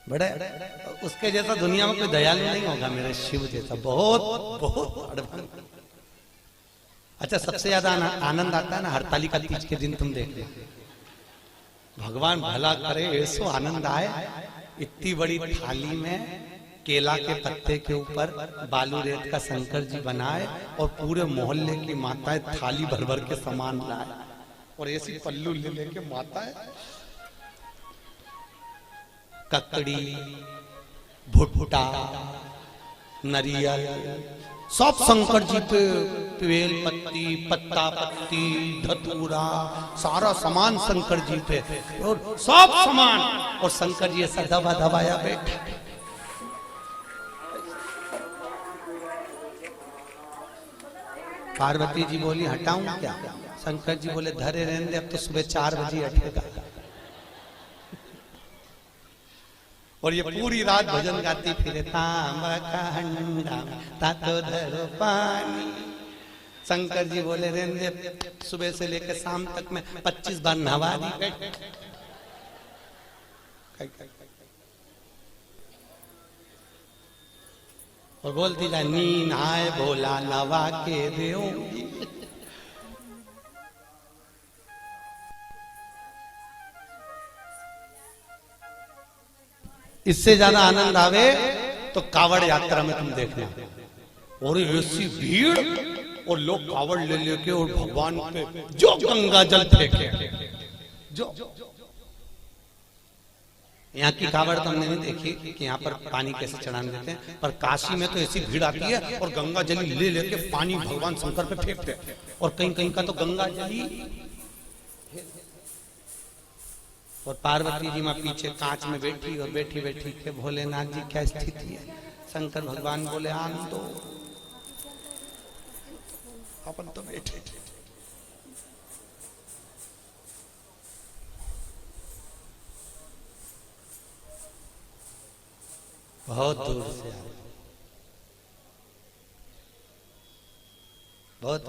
बड़े उसके जैसा दुनिया में कोई दयालु नहीं होगा मेरे शिव जैसा, बहुत बहुत एडवांस। अच्छा, सबसे ज्यादा आनंद आता है ना हरतालिका तीज के दिन, तुम देख लो, भगवान भला करे ऐसो आनंद आए। इतनी बड़ी थाली में केला के पत्ते के ऊपर बालू रेत का शंकर जी बनाए और पूरे मोहल्ले की माताएं थाली भर भर के सामान लाए और ऐसी पल्लू ले लेके माताएं ककड़ी, भुट्टा, नरियल सब शंकर जी पे, बेल पत्ती, पत्ता पत्ती, धतूरा, सारा सामान शंकर जी पे और सब सामान, और शंकर जी ऐसा दबा दबाया बैठे। पार्वती जी बोली हटाऊं क्या? शंकर जी बोले धरे रहने दे, अब तो सुबह 4 बजे हटेगा। और ये पूरी रात भजन गाती फिरे, तांबा का हंडा तातो धरो पानी। शंकर जी बोले रहने दे, सुबह से लेकर शाम तक में 25 बार नहवा दी। और बोलती जा नीन आए भोला नवा के देऊंगी। इससे ज्यादा आनंद आवे तो कावड़ यात्रा में तुम देखना, और ऐसी भीड़ और लोग कावड़ ले लेके और भगवान पे जो गंगा जल फेंके, जो यहाँ की कावड़ तो हमने नहीं देखी कि यहाँ पर पानी कैसे चढ़ाने देते हैं, पर काशी में तो ऐसी भीड़ आती है और गंगा जली ले लेके पानी भगवान शंकर पे फेंकते हैं। और कहीं कहीं का तो गंगा जली, और पार्वती जी माँ पीछे कांच में बैठी और बैठी बैठी के भोलेनाथ जी क्या स्थिति है। शंकर भगवान बोले आन दो, अपन तो बैठे। बहुत दूर से आए, बहुत।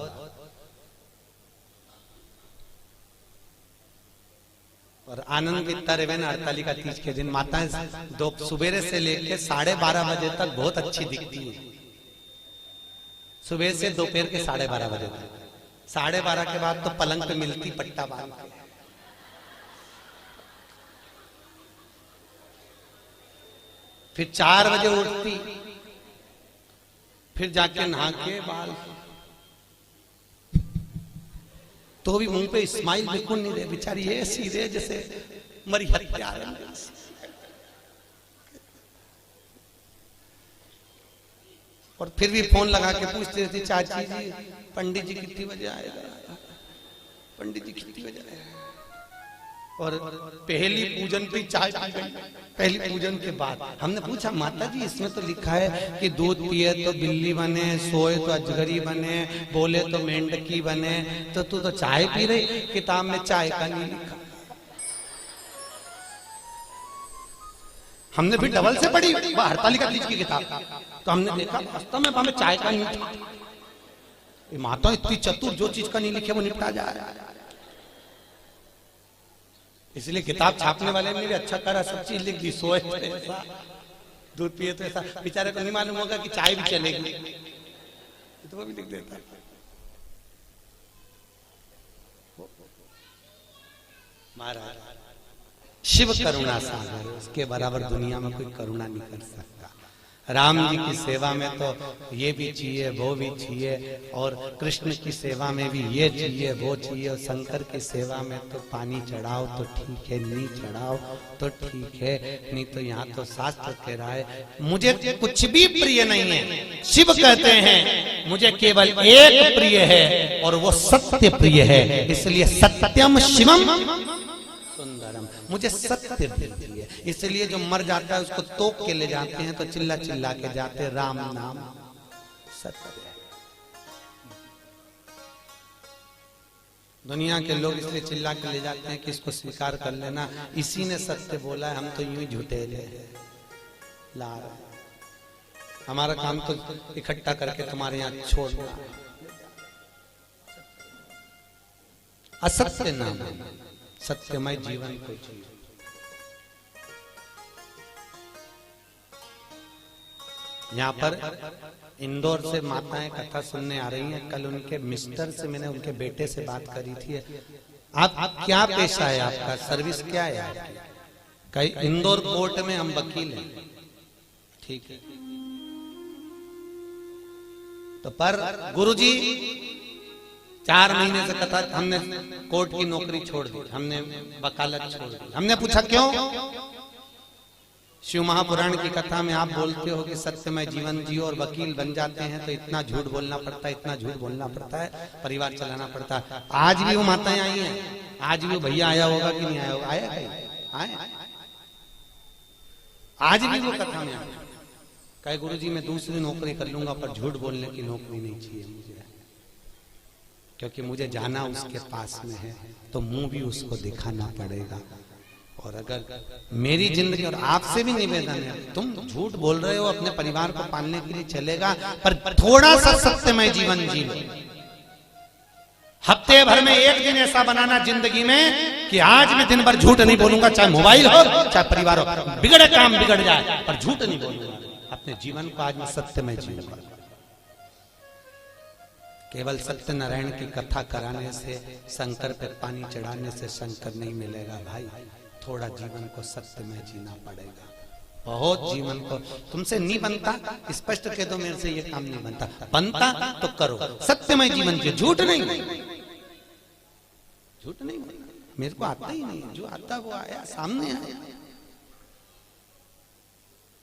और आनंद इतना रहे ना हरतालिका तीज के दिन, माताएं दो सुबेरे से लेके 12:30 बजे तक बहुत अच्छी दिखती है। सुबह से दोपहर के 12:30 बजे तक, 12:30 के बाद तो पलंग पे मिलती पट्टा बांध के। फिर 4 बजे उठती, फिर जाके नहा के बाल, तो भी मुंह पे स्माइल बिल्कुल नहीं रहे, बेचारी ऐसी रहे जैसे मरी हत्या। और फिर भी फोन लगा के पूछती रहती, चाची जी पंडित जी कितनी बजे आएगा, पंडित जी कितनी बजे आएगा। और पहली पूजन पे चाय पी गई, पहली पूजन के बाद। हमने पूछा माता जी इसमें तो लिखा है कि दूध पिए तो बिल्ली बने, सोए तो अजगरी बने, बोले तो मेंढकी बने, तो तू तो चाय पी रही, किताब में चाय का नहीं लिखा। हमने भी डबल से पढ़ी हरतालिका तीज की किताब, तो हमने देखा वास्तव में हमें चाय का नहीं था। माता इतनी चतुर, जो चीज का नहीं लिखे वो निपटा जा रहा है। इसलिए किताब छापने वाले ने भी अच्छा करा, सब चीज लिख दी। सोए तो ऐसा, दूध पिए तो ऐसा, बेचारे को नहीं मालूम होगा कि चाय भी चलेगी, तो वो भी लिख देता। महाराज शिव करुणा सागर, उसके बराबर दुनिया में कोई करुणा नहीं कर सकता। राम जी की सेवा में तो ये भी चाहिए वो भी चाहिए, और कृष्ण की सेवा में भी ये चाहिए वो चाहिए, और शंकर की सेवा में तो पानी चढ़ाओ तो ठीक है, नहीं चढ़ाओ तो ठीक है, नहीं तो यहाँ तो शास्त्र कह रहा है मुझे कुछ भी प्रिय नहीं है। शिव कहते हैं मुझे केवल एक प्रिय है और वो सत्य प्रिय है, इसलिए सत्यम शिवम सुंदरम, मुझे सत्य प्रिय है। इसलिए जो मर जाता है उसको तोप के ले जाते हैं, तो चिल्ला चिल्ला के जाते राम नाम सत्य। दुनिया के लोग इसलिए चिल्ला के ले जाते हैं कि इसको स्वीकार कर लेना, इसी ने सत्य बोला है, हम तो यूं ही झूठे ला रहे, हमारा काम तो इकट्ठा करके तुम्हारे यहाँ छोड़ना। असत्य ना बोलो, सत्यमय जीवन को जियो। यहाँ पर इंदौर से माताएं कथा सुनने आ रही हैं। कल उनके मिस्टर से मैंने उनके बेटे से बात करी थी। आप क्या पेशा है आपका, सर्विस क्या है आपकी? कहीं इंदौर कोर्ट में हम वकील हैं। ठीक है, तो पर गुरुजी 4 महीने से कथा, हमने कोर्ट की नौकरी छोड़ दी, हमने वकालत छोड़ दी। हमने पूछा क्यों? शिव महापुराण की कथा में आप बोलते हो कि सत्यमय जीवन जियो और वकील बन जाते हैं, तो इतना झूठ बोलना पड़ता है, इतना झूठ बोलना पड़ता है, परिवार चलाना पड़ता है। आज भी वो माताएं आई हैं, आज भी वो भैया आया होगा कि नहीं आया होगा? आया कहीं? आए? आज भी वो कथा में आया, कहे गुरुजी मैं दूसरी नौकरी कर लूंगा पर झूठ बोलने की नौकरी नहीं चाहिए मुझे, क्योंकि मुझे जाना उसके पास में है, तो मुंह भी उसको दिखाना पड़ेगा। और अगर मेरी जिंदगी, और आपसे भी निवेदन है, तुम झूठ बोल रहे हो अपने परिवार को पालने के लिए चलेगा, पर थोड़ा सा सत्यमय जीवन जी लो। हफ्ते भर में एक दिन ऐसा बनाना जिंदगी में कि आज मैं दिन भर झूठ नहीं बोलूंगा, चाहे मोबाइल हो चाहे परिवार हो, बिगड़े काम बिगड़ जाए पर झूठ नहीं बोलूंगा। अपने जीवन को आज मैं सत्यमय जीऊंगा। केवल सत्यनारायण की कथा कराने से, शंकर पे पानी चढ़ाने से शंकर नहीं मिलेगा भाई। थोड़ा जीवन को सत्यमय जीना पड़ेगा। बहुत जीवन को तुमसे नहीं बनता, स्पष्ट कह दो मेरे से ये काम नहीं बनता, बनता तो करो सत्यमय जीवन जियो, झूठ नहीं, झूठ नहीं। मेरे को आता ही नहीं, जो आता वो आया, सामने आया,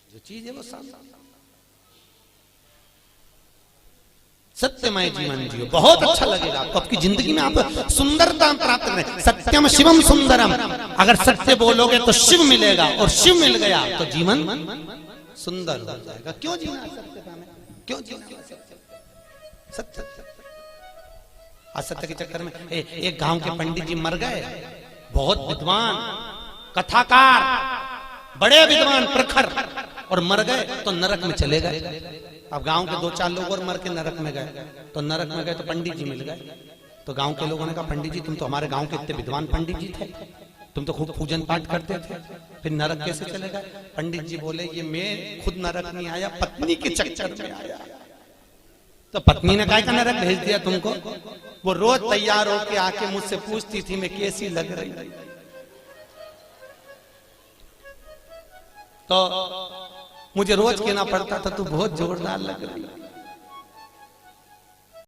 जो चीज है वो सामने। सत्यमय जीवन जियो, बहुत अच्छा लगेगा आपको। आपकी जिंदगी में आप सुंदरता प्राप्त करें। सत्यम शिवम सुंदरम, अगर सत्य बोलोगे तो शिव मिलेगा, और शिव मिल गया तो जीवन सुंदर हो जाएगा। क्यों जीना सत्यता में, क्यों जीना सत्य? असत्य के चक्कर में एक गांव के पंडित जी मर गए, बहुत विद्वान कथाकार, बड़े विद्वान प्रखर, और मर गए तो नरक में चले गए। अब गांव के 2-4 लोग और मर के नरक में गए, तो नरक में गए तो पंडित जी मिल गए। तो गांव के लोगों ने कहा पंडित जी तुम तो हमारे गांव के इतने विद्वान पंडित जी थे, तुम तो खूब पूजन पाठ करते थे, फिर नरक कैसे चले गए? पंडित जी बोले ये मैं खुद नरक नहीं आया, पत्नी के चक्कर में आया। तो पत्नी ने कहा नरक भेज दिया तुमको? वो रोज तैयार होके आके मुझसे पूछती थी मैं कैसी लग रही, तो मुझे रोज कहना पड़ता था तू बहुत जोरदार लग रही।